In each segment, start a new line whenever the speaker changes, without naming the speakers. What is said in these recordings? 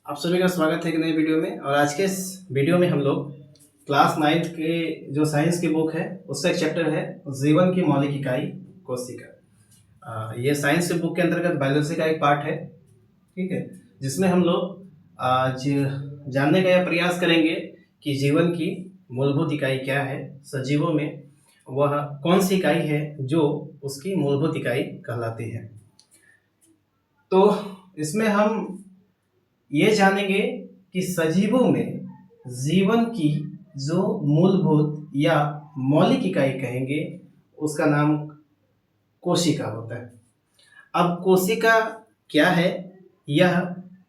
आप सभी का स्वागत है एक नई वीडियो में। और आज के इस वीडियो में हम लोग क्लास 9th के जो साइंस की बुक है उसका एक चैप्टर है जीवन की मौलिक इकाई कोशिका। ये साइंस की बुक के अंतर्गत बायोलॉजी का एक पार्ट है, ठीक है, जिसमें हम लोग आज जानने का यह प्रयास करेंगे कि जीवन की मूलभूत इकाई क्या है, सजीवों में वह कौन सी इकाई है जो उसकी मूलभूत इकाई कहलाती है। तो इसमें हम ये जानेंगे कि सजीवों में जीवन की जो मूलभूत या मौलिक इकाई कहेंगे उसका नाम कोशिका होता है। अब कोशिका क्या है, यह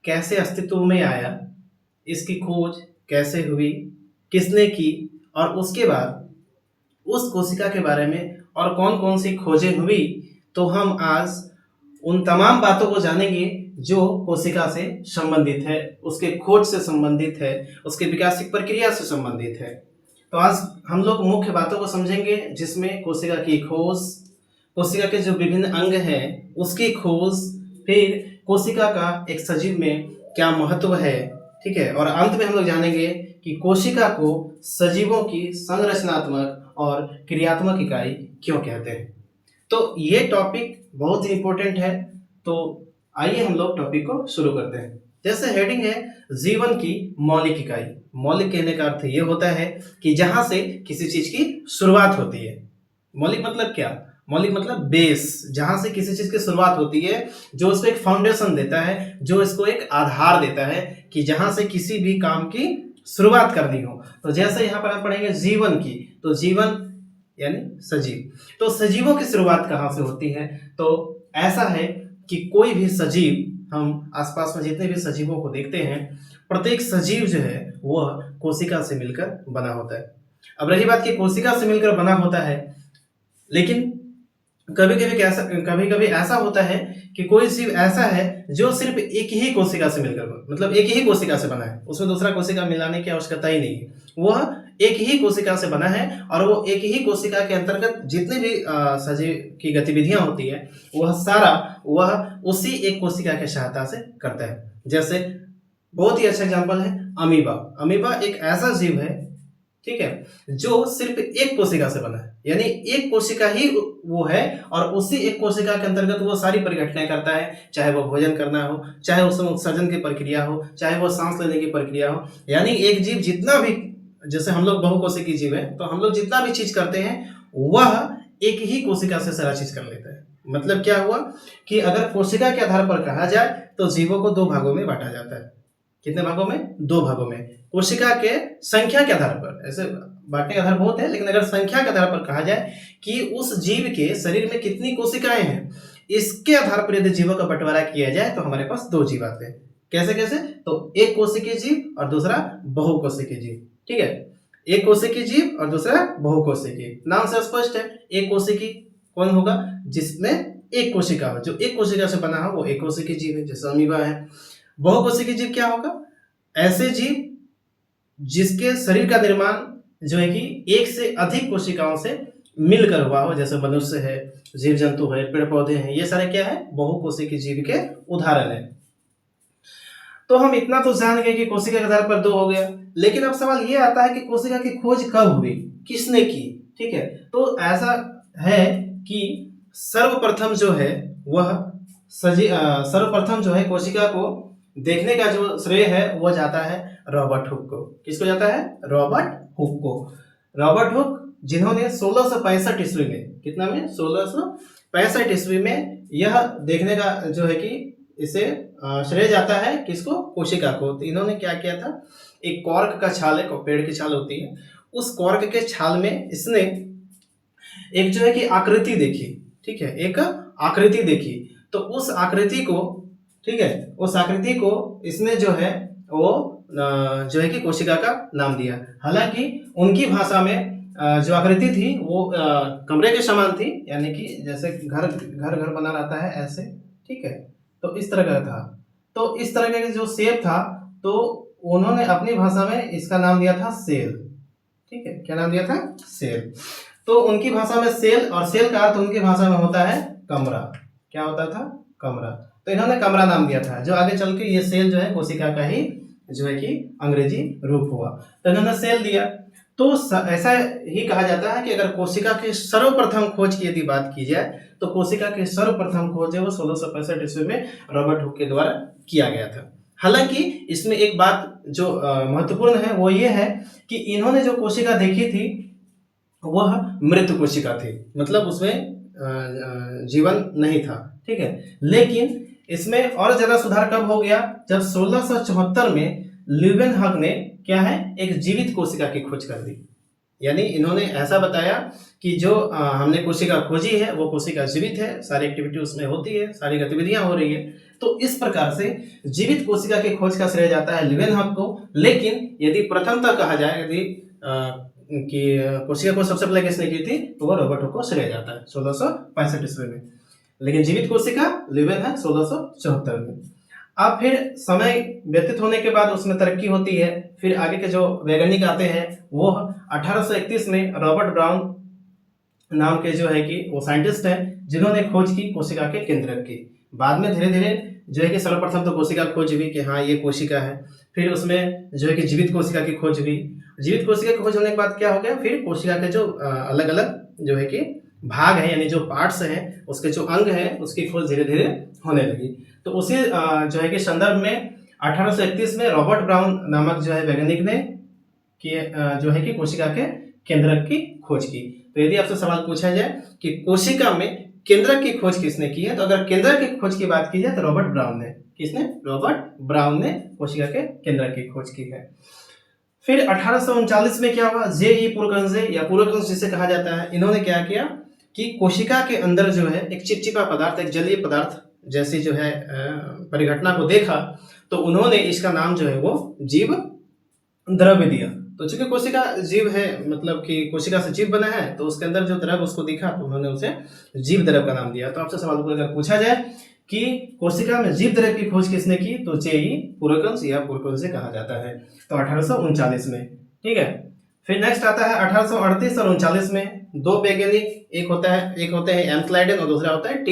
कैसे अस्तित्व में आया, इसकी खोज कैसे हुई, किसने की, और उसके बाद उस कोशिका के बारे में और कौन कौन सी खोजें हुई, तो हम आज उन तमाम बातों को जानेंगे जो कोशिका से संबंधित है, उसके खोज से संबंधित है, उसके विकासिक प्रक्रिया से संबंधित है। तो आज हम लोग मुख्य बातों को समझेंगे, जिसमें कोशिका की खोज, कोशिका के जो विभिन्न अंग हैं उसकी खोज, फिर कोशिका का एक सजीव में क्या महत्व है, ठीक है, और अंत में हम लोग जानेंगे कि कोशिका को सजीवों की संरचनात्मक और क्रियात्मक इकाई क्यों कहते हैं। तो ये टॉपिक बहुत ही इंपॉर्टेंट है। तो आइए हम लोग टॉपिक को शुरू करते हैं। जैसे हेडिंग है जीवन की मौलिक इकाई। मौलिक कहने का अर्थ ये होता है कि जहां से किसी चीज की शुरुआत होती है। मौलिक मतलब क्या? मौलिक मतलब बेस, जहां से किसी चीज की शुरुआत होती है, जो उसको एक फाउंडेशन देता है, जो इसको एक आधार देता है कि जहां से किसी भी काम की शुरुआत करनी हो। तो जैसे यहाँ पर हम पढ़ेंगे जीवन की, तो जीवन यानी सजीव। तो सजीवों की शुरुआत कहाँ से होती है? तो ऐसा है कि कोई भी सजीव, हम आसपास में जितने भी सजीवों को देखते हैं, प्रत्येक सजीव जो है वह कोशिका से मिलकर बना होता है। अब रही बात कि कोशिका से मिलकर बना होता है, लेकिन कभी कभी ऐसा होता है कि कोई जीव ऐसा है जो सिर्फ एक ही कोशिका से मिलकर, मतलब एक ही कोशिका से बना है, उसमें दूसरा कोशिका मिलाने की आवश्यकता ही नहीं है। वह एक ही कोशिका से बना है और वो एक ही कोशिका के अंतर्गत जितने भी सजीव की गतिविधियां होती है वह उसी एक कोशिका की सहायता से करता है। जैसे बहुत ही अच्छा एग्जांपल है अमीबा। अमीबा एक ऐसा जीव है, ठीक है, जो सिर्फ एक कोशिका से बना है, यानी एक कोशिका ही वो है और उसी एक कोशिका के अंतर्गत वो सारी परिघटनाएं करता है, चाहे वो भोजन करना हो, चाहे उसमें उत्सर्जन की प्रक्रिया हो, चाहे वो सांस लेने की प्रक्रिया हो। यानी एक जीव जितना भी, जैसे हम लोग बहुकोशिकीय जीव है, तो हम लोग जितना भी चीज करते हैं वह एक ही कोशिका से सारा चीज कर लेता है। मतलब क्या हुआ कि अगर कोशिका के आधार पर कहा जाए तो जीवों को दो भागों में बांटा जाता है। कितने भागों में? दो भागों में। कोशिका के संख्या के आधार पर, ऐसे बांटने के आधार बहुत है, लेकिन अगर संख्या के आधार पर कहा जाए कि उस जीव के शरीर में कितनी कोशिकाएं हैं, इसके आधार पर यदि जीवों का बंटवारा किया जाए तो हमारे पास दो जीव आते हैं। कैसे कैसे? तो एक कोशिकीय जीव और दूसरा बहुकोशिकीय जीव, ठीक है। एक कोशिकीय जीव और दूसरा बहुकोशिकीय। नाम से स्पष्ट है, एक कोशिकीय कौन होगा? जिसमें एक कोशिका हो, जो एक कोशिका से बना हो वो एक कोशिकीय जीव है, जैसे अमीबा है। बहुकोशिकीय जीव क्या होगा? ऐसे जीव जिसके शरीर का निर्माण जो है कि एक से अधिक कोशिकाओं से मिलकर हुआ हो, जैसे मनुष्य है, जीव जंतु है, पेड़ पौधे हैं, ये सारे क्या है? बहुकोशिकीय जीव के उदाहरण है। तो हम इतना तो जान गए कि कोशिका के आधार पर दो हो गया, लेकिन अब सवाल ये आता है कि कोशिका की खोज कब हुई, किसने की, ठीक है। तो ऐसा है कि सर्वप्रथम जो है वह सर्वप्रथम जो है कोशिका को देखने का जो श्रेय है वो जाता है रॉबर्ट हुक को। किसको जाता है? रॉबर्ट हुक को। रॉबर्ट हुक जिन्होंने 1665 ईस्वी में, कितना में? 1665 ईस्वी में यह देखने का जो है कि इसे श्रेय जाता है किसको? कोशिका को। तो इन्होंने क्या किया था, एक कॉर्क का छाल है, पेड़ की छाल होती है, उस कॉर्क के छाल में इसने एक जो है कि आकृति देखी, ठीक है, एक आकृति देखी। तो उस आकृति को, ठीक है, उस आकृति को इसने जो है वो जो है कि कोशिका का नाम दिया। हालांकि उनकी भाषा में जो आकृति थी वो कमरे के समान थी, यानी कि जैसे घर घर घर बना रहता है ऐसे, ठीक है, तो इस तरह का था। तो इस तरह का जो शेप था, तो उन्होंने अपनी भाषा में इसका नाम दिया था सेल, ठीक है। क्या नाम दिया था? सेल। तो उनकी भाषा में सेल, और सेल का अर्थ उनकी भाषा में होता है कमरा। क्या होता था? कमरा। तो इन्होंने कमरा नाम दिया था, जो आगे चल के ये सेल जो है कोशिका का ही जो है कि अंग्रेजी रूप हुआ। तो इन्होंने सेल दिया। तो ऐसा ही कहा जाता है कि अगर कोशिका की सर्वप्रथम खोज की यदि बात की जाए तो कोशिका की सर्वप्रथम खोज है वो 1665 ईस्वी में रॉबर्ट हुक के द्वारा किया गया था। हालांकि इसमें एक बात जो महत्वपूर्ण है वो ये है कि इन्होंने जो कोशिका देखी थी वह मृत कोशिका थी, मतलब उसमें जीवन नहीं था, ठीक है। लेकिन इसमें और ज्यादा सुधार कब हो गया, जब 1674 में ल्यूवेनहॉक ने क्या है एक जीवित कोशिका की खोज कर दी। यानी इन्होंने ऐसा बताया कि जो हमने कोशिका खोजी है वो कोशिका जीवित है, सारी एक्टिविटी उसमें होती है, सारी गतिविधियां हो रही है। तो इस प्रकार से जीवित कोशिका की खोज का श्रेय जाता है ल्यूवेनहॉक को। लेकिन यदि प्रथमतः कहा जाए यदि कि कोशिका को सबसे पहले किसने की थी तो वो रॉबर्ट हुक को श्रेय जाता है 1665 ईस्वी में। लेकिन जीवित कोशिका ल्यूवेनहॉक 1674 में। अब फिर समय व्यतीत होने के बाद उसमें तरक्की होती है। फिर आगे के जो वैज्ञानिक आते हैं वो 1831 में रॉबर्ट ब्राउन नाम के जो है कि वो साइंटिस्ट हैं जिन्होंने खोज की कोशिका के केंद्रक की। बाद में धीरे धीरे जो है कि सर्वप्रथम तो कोशिका खोज हुई कि हाँ ये कोशिका है। फिर उसमें जो है कि जीवित कोशिका की खोज हुई। जीवित कोशिका की खोज होने के बाद क्या हो गया, फिर कोशिका के जो अलग अलग जो है कि भाग है यानी जो पार्ट्स हैं उसके जो अंग हैं उसकी खोज धीरे धीरे होने लगी। तो उसी जो है कि संदर्भ में 1831 में रॉबर्ट ब्राउन नामक जो है वैज्ञानिक ने जो है कि कोशिका के केंद्रक की खोज की। तो यदि आपसे सवाल पूछा जाए कि कोशिका में केंद्रक की खोज किसने की है, तो अगर केंद्रक की खोज की बात की जाए तो रॉबर्ट ब्राउन ने। किसने? रॉबर्ट ब्राउन ने कोशिका के केंद्रक की खोज की है। फिर 1839 में क्या हुआ, जे.ई. पुरकंजे या पुरकंज जिसे कहा जाता है, इन्होंने क्या किया कि कोशिका के अंदर जो है एक चिपचिपा पदार्थ, एक जलीय पदार्थ जैसी जो है परिघटना को देखा। तो उन्होंने इसका नाम जो है वो जीव द्रव्य दिया। तो चूंकि कोशिका जीव है, मतलब कि कोशिका से जीव बना है, तो उसके अंदर जो द्रव उसको दिखा तो उन्होंने उसे जीव द्रव का नाम दिया। तो आपसे सवाल अगर पूछा जाए कि कोशिका में जीव द्रव की खोज किसने की, तो जे.ई. पुरकंज या पुरकंज से कहा जाता है। तो 1839 में, ठीक है। फिर नेक्स्ट आता है 1838 और 39 में दो वैज्ञानिक, एक होते हैं एम्सलाइडन और दूसरा होता है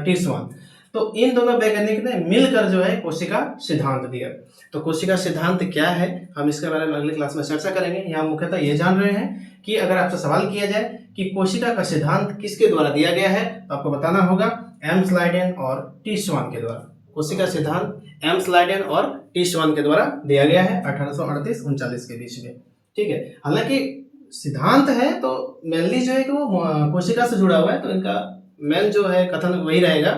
टीर्सवान। तो इन दोनों वैज्ञानिक ने मिलकर जो है कोशिका सिद्धांत दिया। तो कोशिका सिद्धांत क्या है हम इसके बारे में अगली क्लास में चर्चा करेंगे। यहाँ मुख्यतः ये जान रहे हैं कि अगर आपसे सवाल किया जाए कि कोशिका का सिद्धांत किसके द्वारा दिया गया है, तो आपको बताना होगा एम्सलाइडन और टीर्सवान के द्वारा। कोशिका सिद्धांत एम्सलाइडन और टीर्सवान के द्वारा दिया गया है 1838-39 के बीच में, ठीक है। हालांकि सिद्धांत है तो मेनली जो है कि वो कोशिका से जुड़ा हुआ है, तो इनका मेन जो है कथन वही रहेगा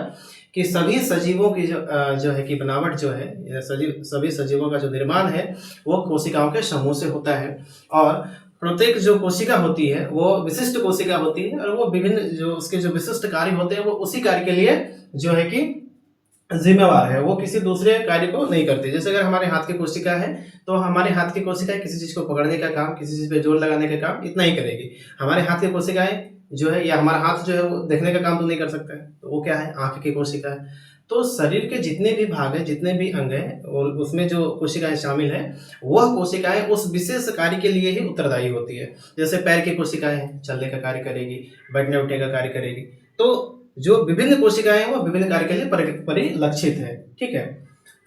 कि सभी सजीवों की जो है कि बनावट जो है, सभी सजीवों का जो निर्माण है वो कोशिकाओं के समूह से होता है। और प्रत्येक जो कोशिका होती है वो विशिष्ट कोशिका होती है और वो विभिन्न जो उसके जो विशिष्ट कार्य होते हैं वो उसी कार्य के लिए जो है कि जिम्मेवार है, वो किसी दूसरे कार्य को नहीं करती। जैसे अगर हमारे हाथ की कोशिका है तो हमारे हाथ की कोशिका किसी चीज को पकड़ने का काम, किसी चीज पे जोर लगाने का काम इतना ही करेगी। हमारे हाथ की कोशिकाएं जो है या हमारा हाथ जो है वो देखने का काम तो नहीं कर सकता है, तो वो क्या है, आंख की कोशिका है। तो शरीर के जितने भी भाग हैं, जितने भी अंग हैं और उसमें जो कोशिकाएं शामिल हैं, वह कोशिकाएं उस विशेष कार्य के लिए ही उत्तरदायी होती है। जैसे पैर की कोशिकाएं हैं, चलने का कार्य करेगी, बैठने उठने का कार्य करेगी। तो जो विभिन्न कोशिकाएं हैं वो विभिन्न कार्य के लिए परिलक्षित है, ठीक है।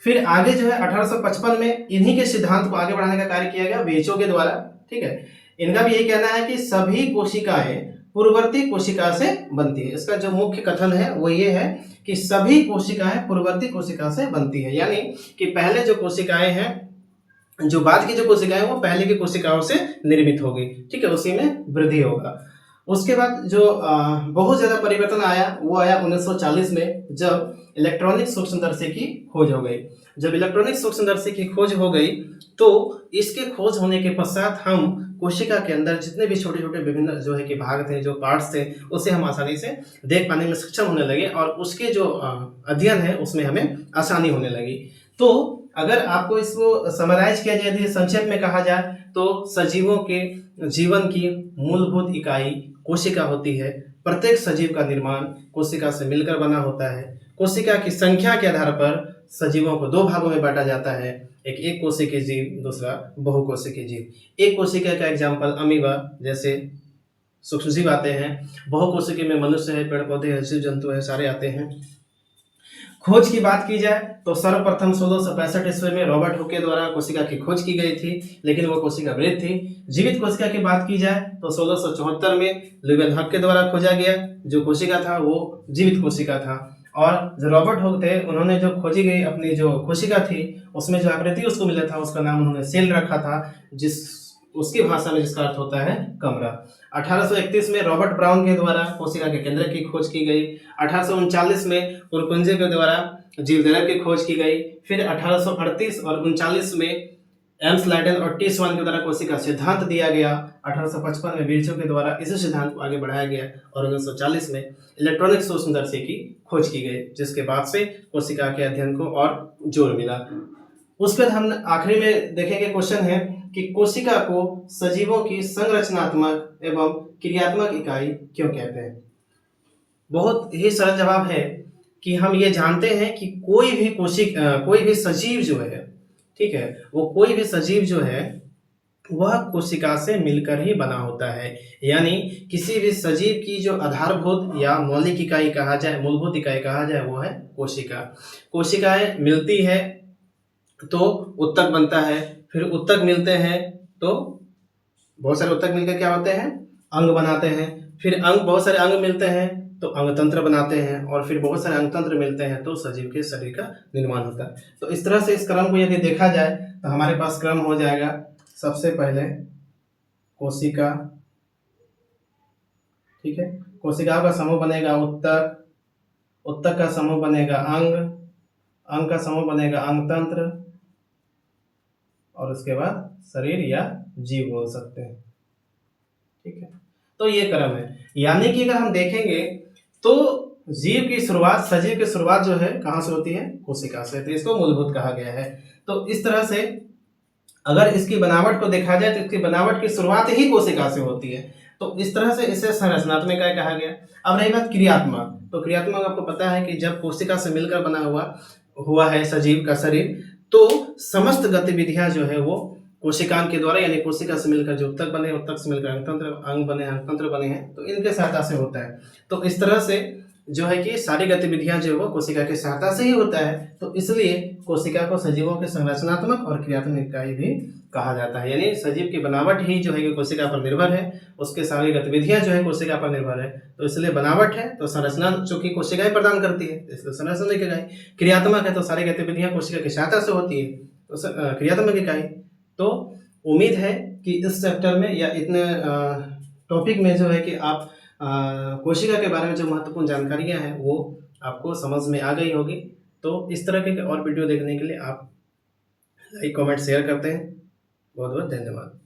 फिर आगे जो है 1855 में इन्हीं के सिद्धांत को आगे बढ़ाने का कार्य किया गया वेचो के द्वारा, ठीक है। इनका भी यही कहना है कि सभी कोशिकाएं पूर्ववर्ती कोशिका से बनती है। इसका जो मुख्य कथन है वो ये है कि सभी कोशिकाएं पूर्ववर्ती कोशिका से बनती है, यानी कि पहले जो कोशिकाएं हैं, जो बाद की जो कोशिकाएं वो पहले की कोशिकाओं से निर्मित होगी, ठीक है, उसी में वृद्धि होगा। उसके बाद जो बहुत ज्यादा परिवर्तन आया वो आया 1940 में, जब इलेक्ट्रॉनिक सूक्ष्मदर्शी की खोज हो गई। जब इलेक्ट्रॉनिक सूक्ष्मदर्शी की खोज हो गई तो इसके खोज होने के पश्चात हम कोशिका के अंदर जितने भी छोटे छोटे विभिन्न जो है कि भाग थे, जो पार्ट्स थे, उसे हम आसानी से देख पाने में सक्षम होने लगे और उसके जो अध्ययन है उसमें हमें आसानी होने लगी। तो अगर आपको इसको समराइज किया जाए, यदि संक्षेप में कहा जाए, तो सजीवों के जीवन की मूलभूत इकाई कोशिका होती है। प्रत्येक सजीव का निर्माण कोशिका से मिलकर बना होता है। कोशिका की संख्या के आधार पर सजीवों को दो भागों में बांटा जाता है, एक कोशिकीय जीव, दूसरा बहुकोशिकीय जीव। एक कोशिका का एग्जाम्पल अमीबा जैसे सूक्ष्मजीव आते हैं, बहुकोशिकीय में मनुष्य है, पेड़ पौधे है, जीव जंतु है, सारे आते हैं। खोज की बात की जाए तो सर्वप्रथम 1665 ईस्वी में रॉबर्ट हुक के द्वारा कोशिका की खोज की गई थी, लेकिन वो कोशिका मृत थी। जीवित कोशिका की बात की जाए तो 1674 में ल्यूवेनहॉक के द्वारा खोजा गया, जो कोशिका था वो जीवित कोशिका था। और जो रॉबर्ट हुक थे, उन्होंने जो खोजी गई अपनी जो कोशिका थी उसमें जो आकृति उसको मिला था उसका नाम उन्होंने सेल रखा था, जिस उसकी भाषा में जिसका अर्थ होता है कमरा। 1831 में रॉबर्ट ब्राउन के द्वारा कोशिका के केंद्र की खोज की गई। 1839 में पुरकुंजे के द्वारा जीवदर्भ की खोज की गई। फिर 1838 और 39 में एम्स लाइडेन और टी स्वान के द्वारा कोशिका सिद्धांत दिया गया। 1855 में विर्चो के द्वारा इसी सिद्धांत को आगे बढ़ाया गया और 1940 में इलेक्ट्रॉनिक सूक्ष्मदर्शी की खोज की गई, जिसके बाद से कोशिका के अध्ययन को और जोर मिला। उसके बाद हम आखिरी में देखेंगे क्वेश्चन है कि कोशिका को सजीवों की संरचनात्मक एवं क्रियात्मक इकाई क्यों कहते हैं। बहुत ही सरल जवाब है कि हम ये जानते हैं कि कोई भी सजीव जो है, ठीक है, वो कोई भी सजीव जो है वह कोशिका से मिलकर ही बना होता है। यानी किसी भी सजीव की जो आधारभूत या मौलिक इकाई कहा जाए, मूलभूत इकाई कहा जाए, वो है कोशिका। कोशिकाएं मिलती है तो उत्तक बनता है, फिर उत्तक मिलते हैं तो बहुत सारे उत्तक मिलकर क्या होते हैं, अंग बनाते हैं। फिर बहुत सारे अंग मिलते हैं तो अंगतंत्र बनाते हैं, और फिर बहुत सारे अंगतंत्र मिलते हैं तो सजीव के शरीर का निर्माण होता है। तो इस तरह से इस क्रम को यदि देखा जाए तो हमारे पास क्रम हो जाएगा, सबसे पहले कोशिका, ठीक है, कोशिकाओं का समूह बनेगा उत्तक, उत्तक का समूह बनेगा अंग, अंग का समूह बनेगा अंगतंत्र, और उसके बाद शरीर या जीव बोल सकते हैं, ठीक है। तो ये क्रम है। यानी कि अगर हम देखेंगे तो जीव की शुरुआत, सजीव की शुरुआत जो है कहाँ से होती है, कोशिका से, तो इसको मूलभूत कहा गया है। तो इस तरह से अगर इसकी बनावट को देखा जाए तो इसकी बनावट की शुरुआत ही कोशिका से होती है। तो इस तरह से इसे संरचनात्मक इकाई कहा गया। अब रही बात क्रियात्मक, तो क्रियात्मक आपको पता है कि जब कोशिका से मिलकर बना हुआ है सजीव का शरीर, तो समस्त गतिविधियां जो है वो कोशिकाओं के द्वारा, यानी कोशिका से मिलकर जो उत्तक बने, उत्तक से मिलकर अंगतंत्र, अंग बने, अंगतंत्र बने हैं, तो इनके सहायता से होता है। तो इस तरह से जो है कि सारी गतिविधियां जो है वो कोशिका की सहायता से ही होता है। तो इसलिए कोशिका को सजीवों के संरचनात्मक और क्रियात्मक इकाई भी कहा जाता है। यानी सजीव की बनावट ही जो है कि कोशिका पर निर्भर है, उसके सारी गतिविधियां जो है कोशिका पर निर्भर है। तो इसलिए बनावट है तो संरचना चूंकि कोशिकाएं प्रदान करती है, इसलिए संरचनात्मक इकाई। क्रियात्मक है तो सारी गतिविधियां कोशिका की सहायता से होती है, तो क्रियात्मक इकाई। तो उम्मीद है कि इस चैप्टर में या इतने टॉपिक में जो है कि आप कोशिका के बारे में जो महत्वपूर्ण जानकारियां हैं वो आपको समझ में आ गई होगी। तो इस तरह के और वीडियो देखने के लिए आप लाइक, कमेंट, शेयर करते हैं। बहुत बहुत धन्यवाद।